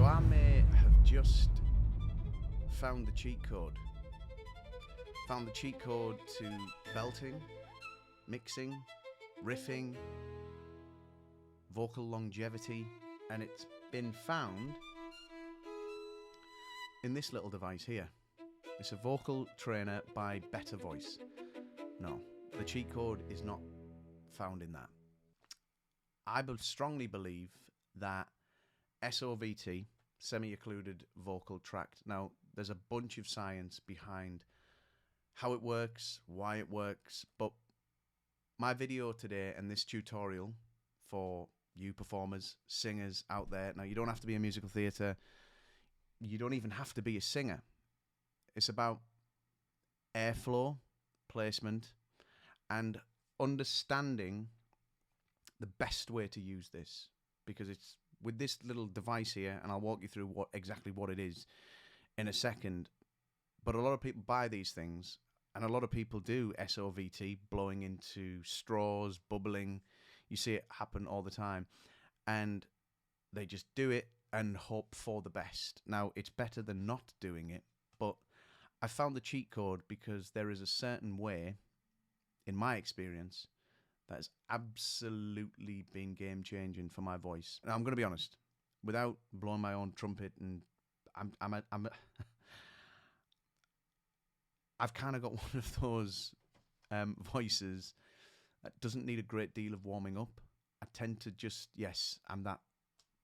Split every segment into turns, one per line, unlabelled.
So I may have just found the cheat code. Found the cheat code to belting, mixing, riffing, vocal longevity, and it's been found in this little device here. It's a vocal trainer by Better Voice. No, the cheat code is not found in that. I strongly believe that SOVT, semi-occluded vocal tract. Now, there's a bunch of science behind how it works, why it works, but my video today and this tutorial for you performers, singers out there, now you don't have to be a musical theatre, you don't even have to be a singer. It's about airflow, placement, and understanding the best way to use this, because it's with this little device here, and I'll walk you through exactly what it is in a second. But a lot of people buy these things, and a lot of people do SOVT, blowing into straws, bubbling. You see it happen all the time, and they just do it and hope for the best. Now, it's better than not doing it, but I found the cheat code because there is a certain way, in my experience, that has absolutely been game-changing for my voice. And I'm going to be honest, without blowing my own trumpet, and I've kind of got one of those voices that doesn't need a great deal of warming up. I tend to just, yes, I'm that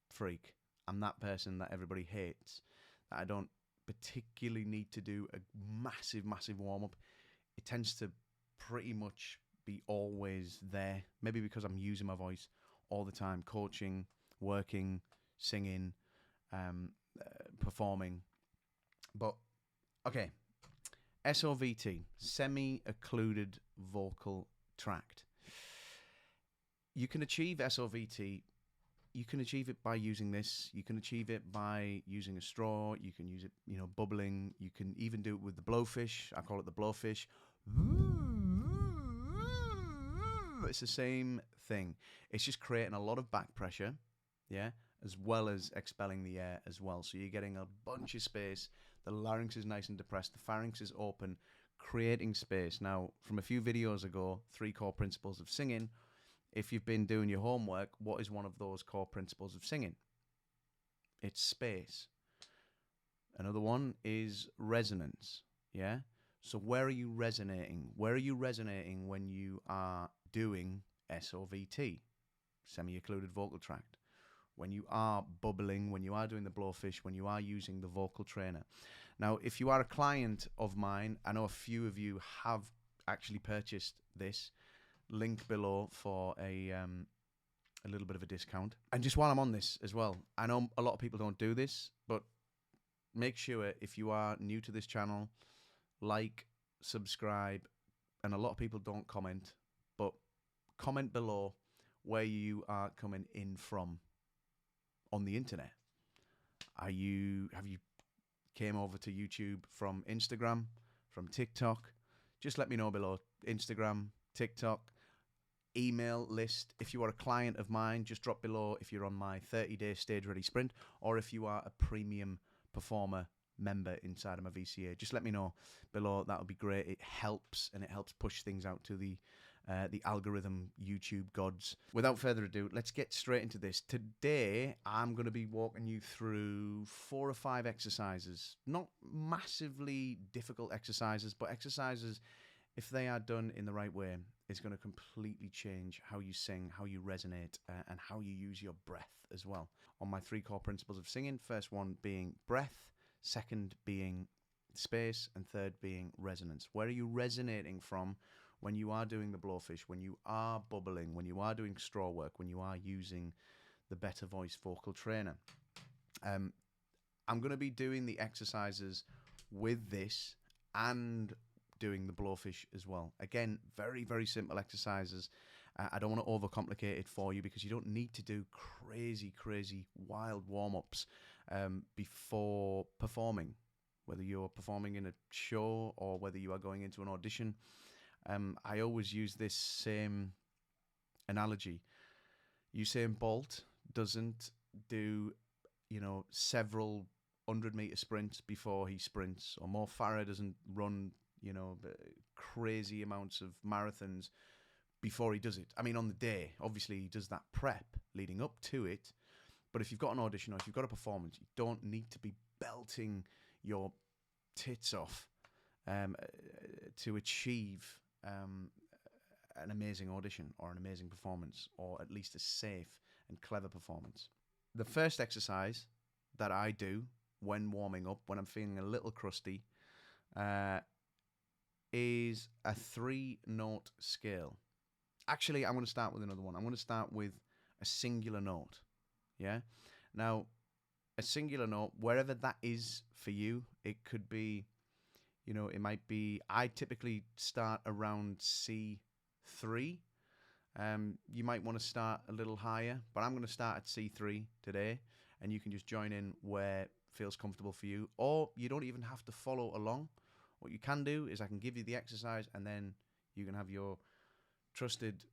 freak. I'm that person that everybody hates, that I don't particularly need to do a massive, massive warm-up. It tends to pretty much be always there, maybe because I'm using my voice all the time, coaching, working, singing, performing. But okay, SOVT, semi-occluded vocal tract. You can achieve SOVT, you can achieve it by using this, you can achieve it by using a straw, you can use it, bubbling, you can even do it with the blowfish. I call it the blowfish. It's the same thing. It's just creating a lot of back pressure, yeah, as well as expelling the air as well. So you're getting a bunch of space. The larynx is nice and depressed. The pharynx is open, creating space. Now, from a few videos ago, 3 core principles of singing. If you've been doing your homework, what is one of those core principles of singing? It's space. Another one is resonance, yeah? So where are you resonating? Where are you resonating when you are doing SOVT, semi-occluded vocal tract? When you are bubbling, when you are doing the blowfish, when you are using the vocal trainer. Now, if you are a client of mine, I know a few of you have actually purchased this. Link below for a little bit of a discount. And just while I'm on this as well, I know a lot of people don't do this, but make sure if you are new to this channel, like, subscribe, and a lot of people don't comment, but comment below where you are coming in from on the internet. Have you came over to YouTube from Instagram, from TikTok? Just let me know below. Instagram, TikTok, email list. If you are a client of mine, just drop below if you're on my 30-day stage ready sprint, or if you are a premium performer member inside of my VCA, just let me know below. That would be great. It helps, and it helps push things out to the algorithm YouTube gods. Without further ado, let's get straight into this. Today I'm going to be walking you through 4 or 5 exercises, not massively difficult exercises, but exercises, if they are done in the right way, is going to completely change how you sing, how you resonate, and how you use your breath as well. On my 3 core principles of singing, first one being breath, second being space, and third being resonance. Where are you resonating from when you are doing the blowfish, when you are bubbling, when you are doing straw work, when you are using the Better Voice vocal trainer? I'm going to be doing the exercises with this and doing the blowfish as well. Again, very, very simple exercises. I don't want to overcomplicate it for you, because you don't need to do crazy, crazy, wild warm-ups before performing. Whether you're performing in a show or whether you are going into an audition, I always use this same analogy. Usain Bolt doesn't do several 100-meter sprints before he sprints, or Mo Farah doesn't run, crazy amounts of marathons before he does it. I mean, on the day, obviously, he does that prep leading up to it. But if you've got an audition or if you've got a performance, you don't need to be belting your tits off to achieve an amazing audition or an amazing performance, or at least a safe and clever performance. The first exercise that I do when warming up, when I'm feeling a little crusty, is a 3-note scale. Actually, I'm going to start with another one. I'm going to start with a singular note. Yeah? Now, a singular note, wherever that is for you, it could be, it might be, I typically start around C3. You might want to start a little higher, but I'm going to start at C3 today, and you can just join in where it feels comfortable for you, or you don't even have to follow along. What you can do is I can give you the exercise, and then you can have your trusted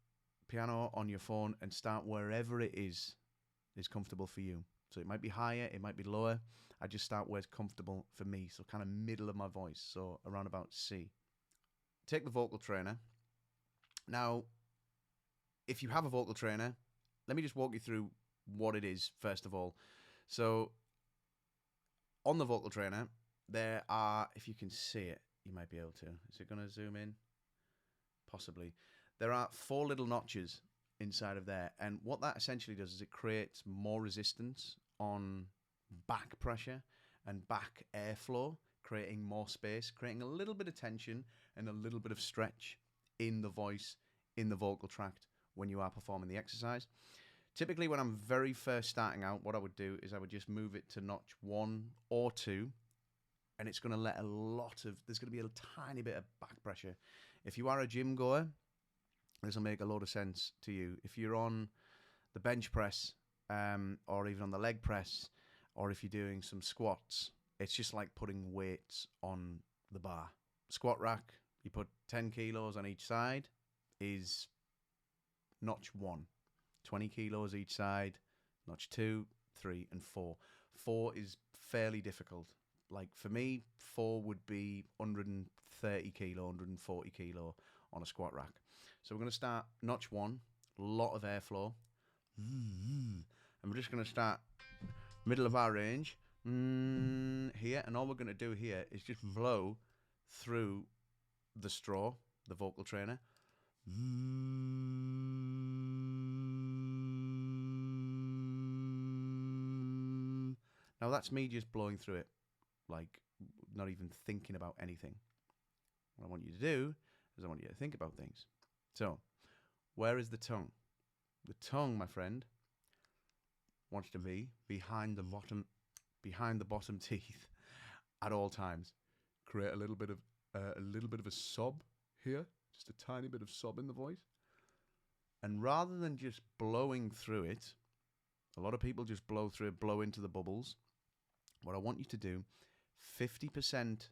piano on your phone and start wherever it is comfortable for you. So it might be higher, it might be lower. I just start where it's comfortable for me, so kind of middle of my voice, so around about C. Take the vocal trainer. Now, if you have a vocal trainer, let me just walk you through what it is, first of all. So, on the vocal trainer, there are, if you can see it, you might be able to. Is it going to zoom in? Possibly. There are 4 little notches inside of there, and what that essentially does is it creates more resistance on back pressure and back airflow, creating more space, creating a little bit of tension and a little bit of stretch in the voice, in the vocal tract when you are performing the exercise. Typically, when I'm very first starting out, what I would do is I would just move it to notch 1 or 2, and it's going to let there's going to be a tiny bit of back pressure. If you are a gym goer, this will make a lot of sense to you. If you're on the bench press, or even on the leg press, or if you're doing some squats, it's just like putting weights on the bar. Squat rack, you put 10 kilos on each side, is notch 1. 20 kilos each side, notch 2, 3, and 4. 4 is fairly difficult. Like for me, 4 would be 130 kilo, 140 kilo on a squat rack. So we're going to start notch 1, a lot of airflow. And we're just going to start middle of our range here. And all we're going to do here is just blow through the straw, the vocal trainer. Now that's me just blowing through it, like not even thinking about anything. What I want you to do is I want you to think about things. So, where is the tongue? The tongue, my friend, wants to be behind the bottom teeth at all times. Create a little bit of a sob here, just a tiny bit of sob in the voice. And rather than just blowing through it, a lot of people just blow through it, blow into the bubbles. What I want you to do, 50%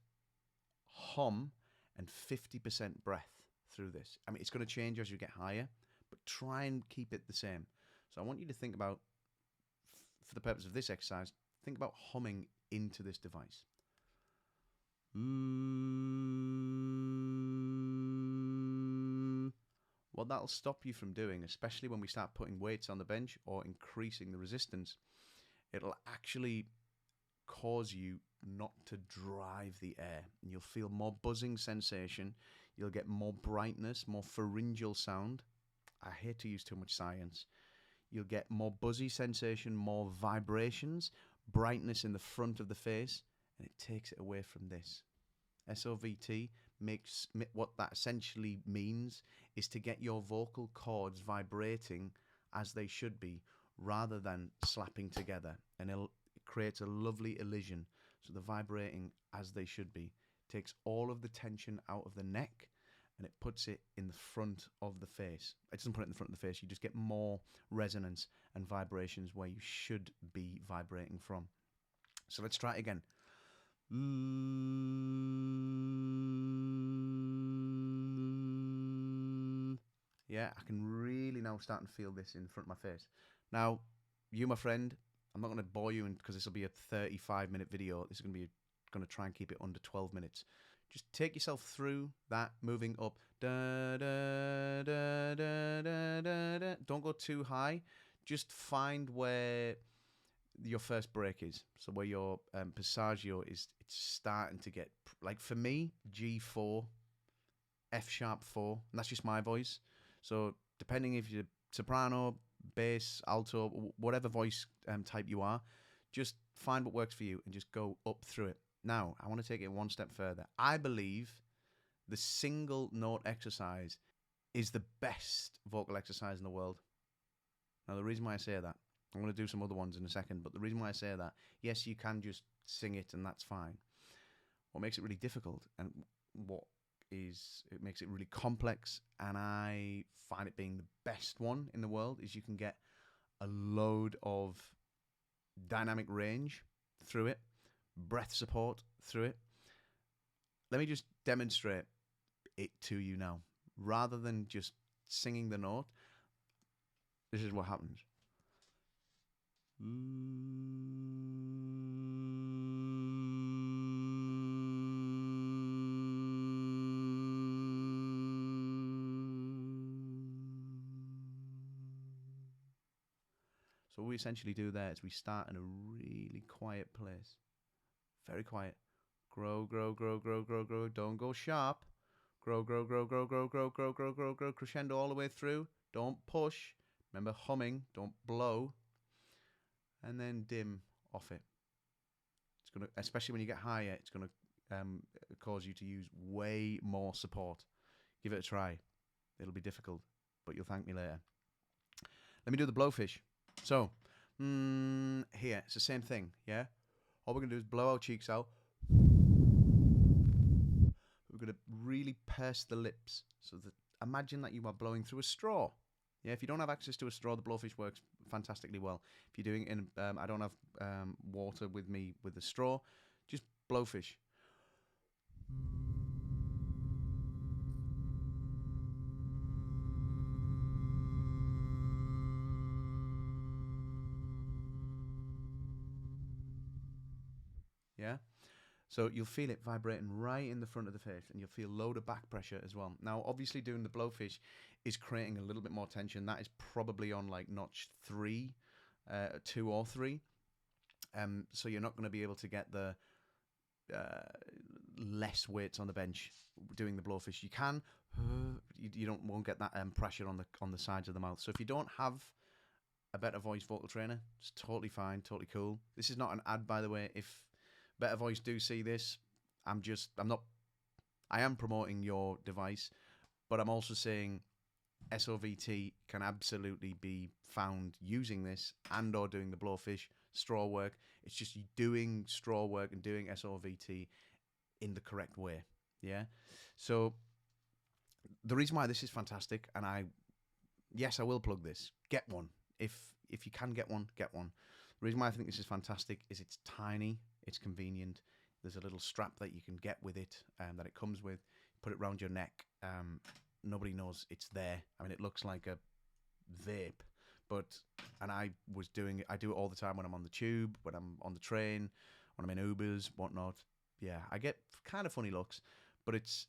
hum and 50% breath through this. I mean, it's going to change as you get higher, but try and keep it the same. So I want you to think about, for the purpose of this exercise, think about humming into this device. What that'll stop you from doing, especially when we start putting weights on the bench or increasing the resistance, it'll actually cause you not to drive the air. And you'll feel more buzzing sensation. You'll get more brightness, more pharyngeal sound. I hate to use too much science. You'll get more buzzy sensation, more vibrations, brightness in the front of the face, and it takes it away from this. SOVT makes, what that essentially means is to get your vocal cords vibrating as they should be, rather than slapping together, and it creates a lovely illusion. So the vibrating as they should be takes all of the tension out of the neck, and it puts it in the front of the face. It doesn't put it in the front of the face, you just get more resonance and vibrations where you should be vibrating from. So let's try it again. Yeah, I can really now start to feel this in front of my face. Now, you, my friend, I'm not going to bore you because this will be a 35-minute video. This is going to try and keep it under 12 minutes. Just take yourself through that, moving up. Da, da, da, da, da, da, da. Don't go too high. Just find where your first break is. So where your passaggio is, it's starting to get, like for me, G4, F sharp 4, and that's just my voice. So depending if you're soprano, bass, alto, whatever voice type you are, just find what works for you and just go up through it. Now, I want to take it one step further. I believe the single note exercise is the best vocal exercise in the world. Now, the reason why I say that, I'm going to do some other ones in a second, but the reason why I say that, yes, you can just sing it and that's fine. What makes it really difficult and it makes it really complex, and I find it being the best one in the world, is you can get a load of dynamic range through it, breath support through it. Let me just demonstrate it to you now. Rather than just singing the note, this is what happens. So what we essentially do there is we start in a really quiet place. Very quiet. Grow, grow, grow, grow, grow, grow. Don't go sharp. Grow, grow, grow, grow, grow, grow, grow, grow, grow, grow. Crescendo all the way through. Don't push. Remember humming. Don't blow. And then dim off it. It's gonna, especially when you get higher, it's gonna cause you to use way more support. Give it a try. It'll be difficult, but you'll thank me later. Let me do the blowfish. So, here, it's the same thing, yeah? All we're going to do is blow our cheeks out. We're going to really purse the lips. So that, imagine that you are blowing through a straw. Yeah, if you don't have access to a straw, the blowfish works fantastically well. If you're doing it in, I don't have water with me with the straw, just blowfish. Yeah, so you'll feel it vibrating right in the front of the face, and you'll feel a load of back pressure as well. Now, obviously, doing the blowfish is creating a little bit more tension. That is probably on like notch 3, 2 or 3. So you're not going to be able to get the less weights on the bench doing the blowfish. You can, you won't get that pressure on the sides of the mouth. So if you don't have a Better Voice vocal trainer, it's totally fine, totally cool. This is not an ad, by the way. If Better Voice do see this, I am promoting your device, but I'm also saying SOVT can absolutely be found using this and or doing the blowfish straw work. It's just you doing straw work and doing SOVT in the correct way. Yeah. So the reason why this is fantastic, and I will plug this. Get one. If you can get one, get one. The reason why I think this is fantastic is it's tiny, it's convenient. There's a little strap that you can get with it, that it comes with. Put it around your neck. Nobody knows it's there. I mean, it looks like a vape, and I do it all the time when I'm on the tube, when I'm on the train, when I'm in Ubers, whatnot. Yeah, I get kind of funny looks, but it's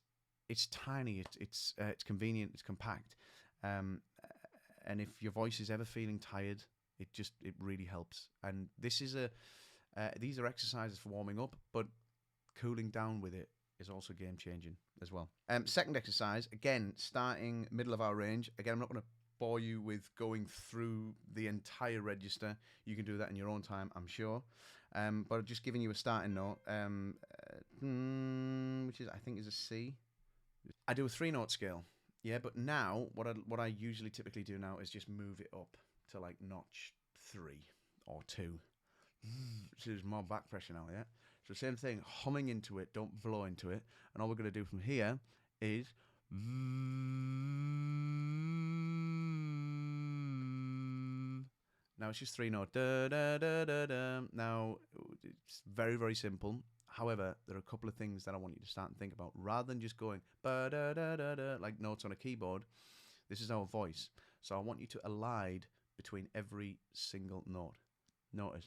tiny. It's convenient. It's compact. And if your voice is ever feeling tired, it really helps. And this is these are exercises for warming up, but cooling down with it is also game changing as well. Second exercise, again, starting middle of our range. Again, I'm not going to bore you with going through the entire register. You can do that in your own time, I'm sure. But just giving you a starting note, which I think is a C. I do a 3-note scale. Yeah, but now what I usually typically do now is just move it up to like notch 3 or 2. So there's more back pressure now, yeah? So same thing, humming into it, don't blow into it. And all we're going to do from here is... Now it's just 3-note. Da, da, da, da, da. Now, it's very, very simple. However, there are a couple of things that I want you to start and think about. Rather than just going ba da da da da like notes on a keyboard, this is our voice. So I want you to elide between every single note. Notice.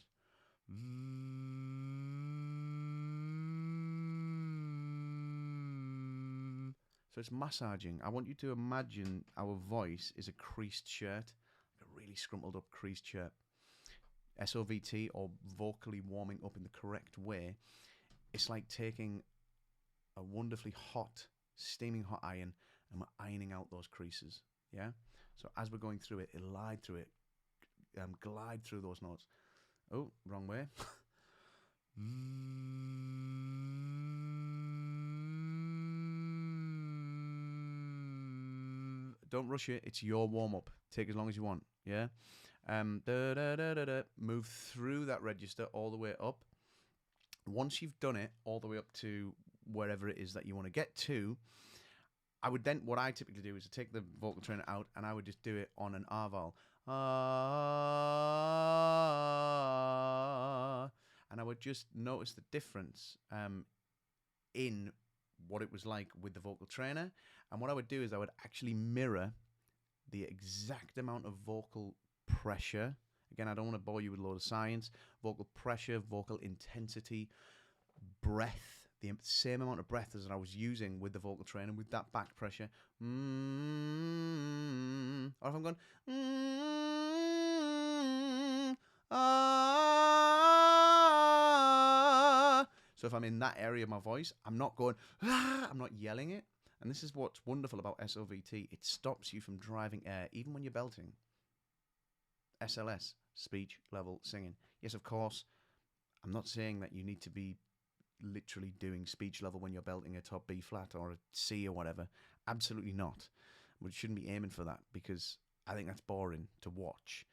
So it's massaging. I want you to imagine our voice is a creased shirt, like a really scrumpled up creased shirt. SOVT, or vocally warming up in the correct way, it's like taking a wonderfully hot, steaming hot iron, and we're ironing out those creases. Yeah? So as we're going through it, glide through it, glide through those notes. Oh, wrong way. Don't rush it. It's your warm-up. Take as long as you want. Yeah? Move through that register all the way up. Once you've done it all the way up to wherever it is that you want to get to, I would then, what I typically do is to take the vocal trainer out and I would just do it on an R vowel. And I would just notice the difference in what it was like with the vocal trainer. And what I would do is I would actually mirror the exact amount of vocal pressure. Again, I don't want to bore you with a load of science. Vocal pressure, vocal intensity, breath, the same amount of breath as I was using with the vocal trainer, with that back pressure. Or if I'm going, so if I'm in that area of my voice, I'm not going, I'm not yelling it. And this is what's wonderful about SOVT. It stops you from driving air, even when you're belting. SLS, speech level singing. Yes, of course, I'm not saying that you need to be literally doing speech level when you're belting a top B flat or a C or whatever. Absolutely not. We shouldn't be aiming for that, because I think that's boring to watch.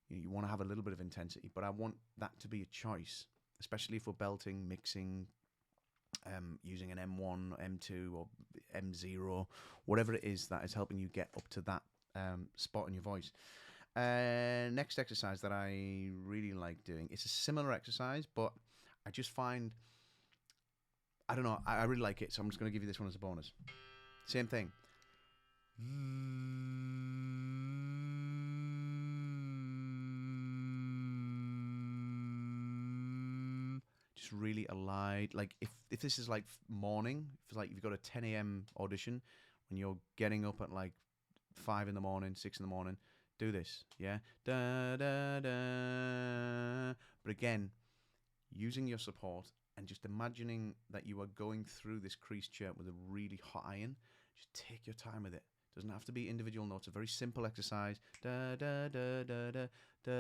You want to have a little bit of intensity, but I want that to be a choice, especially if we're belting, mixing, using an M1, M2 or M0, whatever it is that is helping you get up to that spot in your voice. Next exercise that I really like doing, it's a similar exercise, but I just find, I don't know, I really like it, so I'm just going to give you this one as a bonus. Same thing. Just really aligned. Like if this is like morning, if like you've got a 10 a.m. audition, when you're getting up at like 5 in the morning, 6 in the morning, do this, yeah? Da, da, da. But again, using your support and just imagining that you are going through this creased shirt with a really hot iron. Just take your time with it. Doesn't have to be individual notes. A very simple exercise. Da, da, da, da, da, da.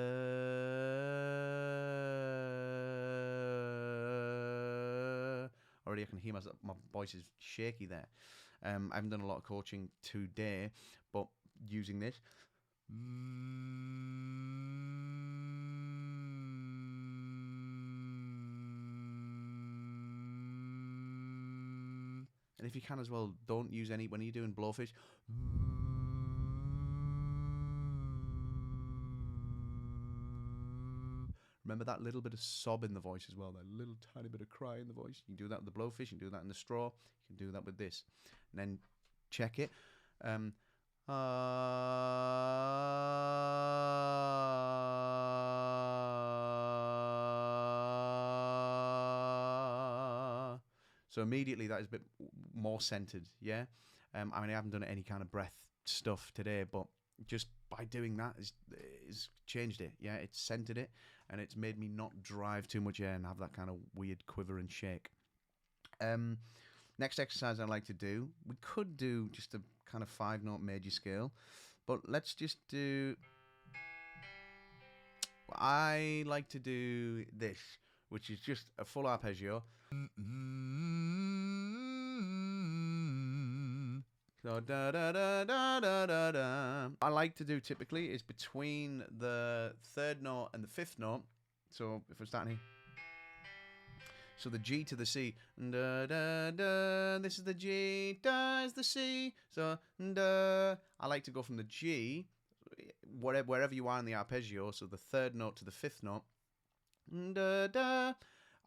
Already I can hear my voice is shaky there. I haven't done a lot of coaching today, but using this. And if you can as well, don't use any, when you're doing blowfish, remember that little bit of sob in the voice as well, that little tiny bit of cry in the voice. You can do that with the blowfish, you can do that in the straw, you can do that with this. And then check it. So immediately that is a bit more centered, yeah? I mean, I haven't done any kind of breath stuff today, but just by doing that is changed it, yeah? It's centered it, and it's made me not drive too much air and have that kind of weird quiver and shake. Next exercise I like to do, we could do just a kind of 5-note major scale, but let's just do, I like to do this, which is just a full arpeggio. So da da da da da da da. I like to do typically is between the 3rd note and the 5th note. So if we're starting here, so the G to the C, da da da. This is the G, da is the C. So da. I like to go from the G, wherever you are in the arpeggio. So the 3rd note to the 5th note, da da.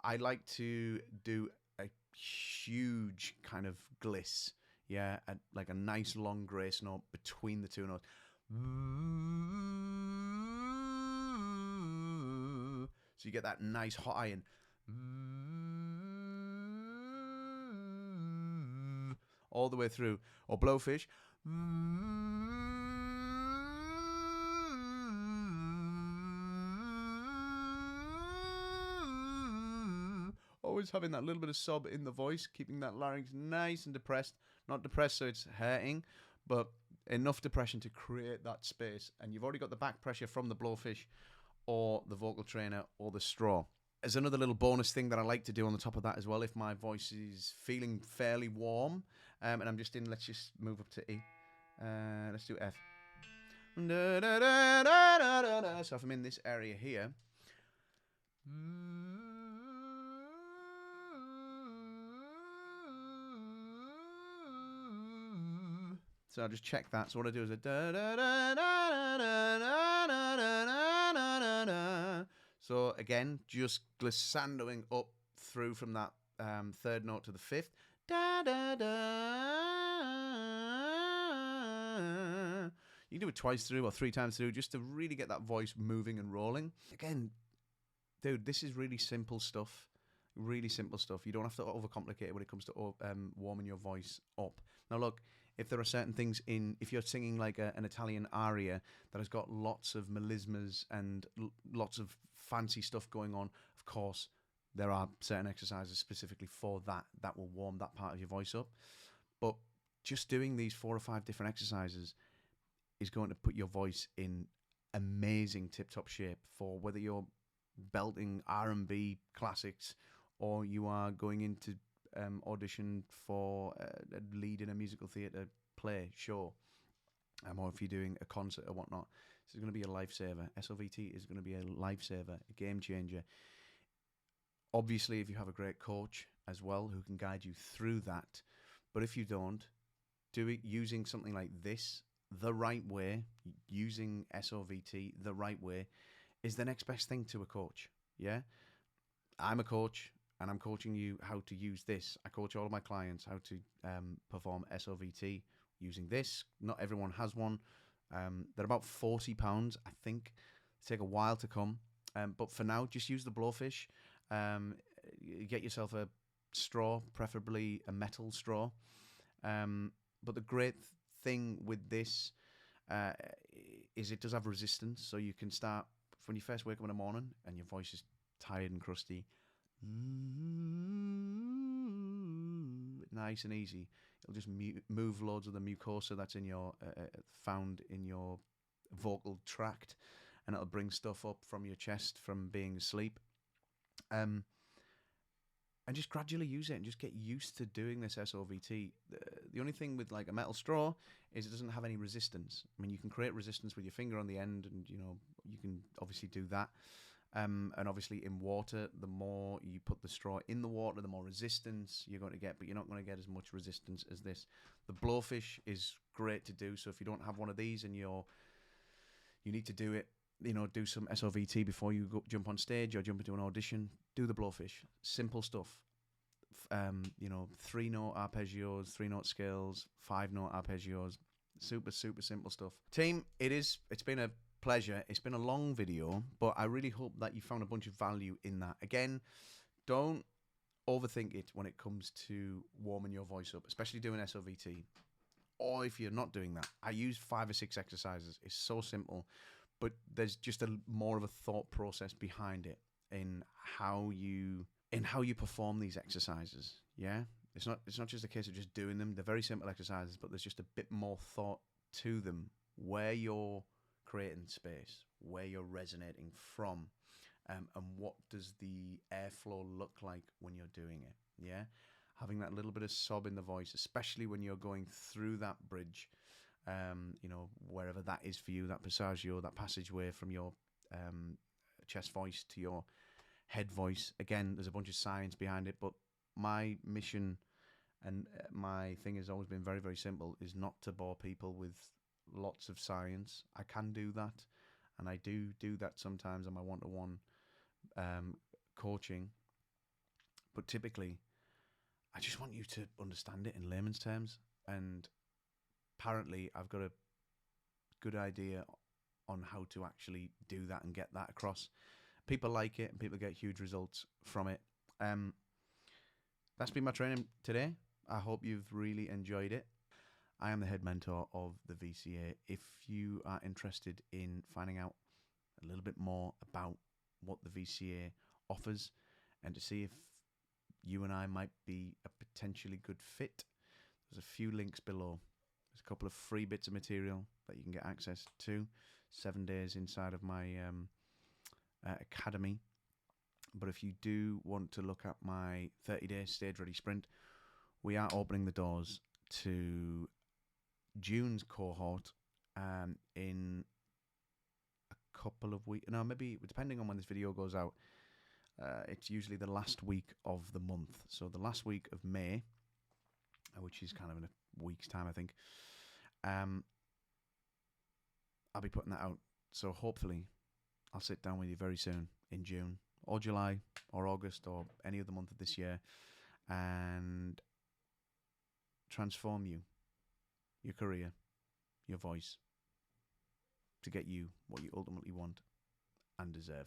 I like to do a huge kind of gliss, yeah, like a nice long grace note between the 2 notes. So you get that nice high and all the way through. Or blowfish. Always having that little bit of sob in the voice, keeping that larynx nice and depressed. Not depressed so it's hurting, but enough depression to create that space. And you've already got the back pressure from the blowfish or the vocal trainer or the straw. As another little bonus thing that I like to do on the top of that as well, if my voice is feeling fairly warm, and I'm just in, let's just move up to E. Let's do F. So if I'm in this area here, so I'll just check that. So what I do is so again, just glissandoing up through from that third note to the fifth. You can do it twice through or 3 times through just to really get that voice moving and rolling. Again, dude, this is really simple stuff. Really simple stuff. You don't have to overcomplicate it when it comes to warming your voice up. Now, look, if there are certain things if you're singing like an Italian aria that has got lots of melismas and lots of fancy stuff going on, of course, there are certain exercises specifically for that will warm that part of your voice up. But just doing these 4 or 5 different exercises is going to put your voice in amazing tip-top shape for whether you're belting R&B classics or you are going into audition for a lead in a musical theatre play, show, or if you're doing a concert or whatnot. This is going to be a lifesaver. SOVT is going to be a lifesaver, a game changer. Obviously, if you have a great coach as well who can guide you through that, but if you don't, do it using something like this the right way, using SOVT the right way, is the next best thing to a coach. Yeah, I'm a coach and I'm coaching you how to use this. I coach all of my clients how to perform SOVT using this. Not everyone has one. They're about £40, I think. They take a while to come, but for now, just use the blowfish. Get yourself a straw, preferably a metal straw. But the great thing with this is it does have resistance, so you can start when you first wake up in the morning and your voice is tired and crusty. Nice and easy. It'll just move loads of the mucosa that's in your found in your vocal tract, and it'll bring stuff up from your chest from being asleep. And just gradually use it and just get used to doing this SOVT. The only thing with like a metal straw is it doesn't have any resistance. I mean, you can create resistance with your finger on the end, and you can obviously do that. And obviously in water, the more you put the straw in the water, the more resistance you're going to get, but you're not going to get as much resistance as this. The blowfish is great to do. So if you don't have one of these and you need to do it, do some SOVT before you jump on stage or jump into an audition, do the blowfish. Simple stuff. 3-note arpeggios, 3-note scales, 5-note arpeggios. Super, super simple stuff. Team, it's been a pleasure. It's been a long video, but I really hope that you found a bunch of value in that. Again, don't overthink it when it comes to warming your voice up, especially doing SOVT. Or if you're not doing that, I use 5 or 6 exercises. It's so simple, but there's just more of a thought process behind it in how you perform these exercises. Yeah, it's not just a case of just doing them. They're very simple exercises, but there's just a bit more thought to them, where you're creating space, where you're resonating from, and what does the airflow look like when you're doing it. Yeah, having that little bit of sob in the voice, especially when you're going through that bridge, wherever that is for you, that passaggio, that passageway from your chest voice to your head voice. Again, there's a bunch of science behind it, but my mission and my thing has always been very, very simple, is not to bore people with lots of science. I can do that, and I do that sometimes on my one-to-one coaching, but typically I just want you to understand it in layman's terms, and apparently I've got a good idea on how to actually do that and get that across. people like it and people get huge results from it. That's been my training today. I hope you've really enjoyed it. I am the head mentor of the VCA. If you are interested in finding out a little bit more about what the VCA offers and to see if you and I might be a potentially good fit, there's a few links below. There's a couple of free bits of material that you can get access to, 7 days inside of my academy. But if you do want to look at my 30-day stage ready sprint, we are opening the doors to June's cohort in a couple of weeks. No, maybe depending on when this video goes out, it's usually the last week of the month. So the last week of May, which is kind of in a week's time, I think. I'll be putting that out. So hopefully I'll sit down with you very soon in June or July or August or any other month of this year and transform you, your career, your voice, to get you what you ultimately want and deserve.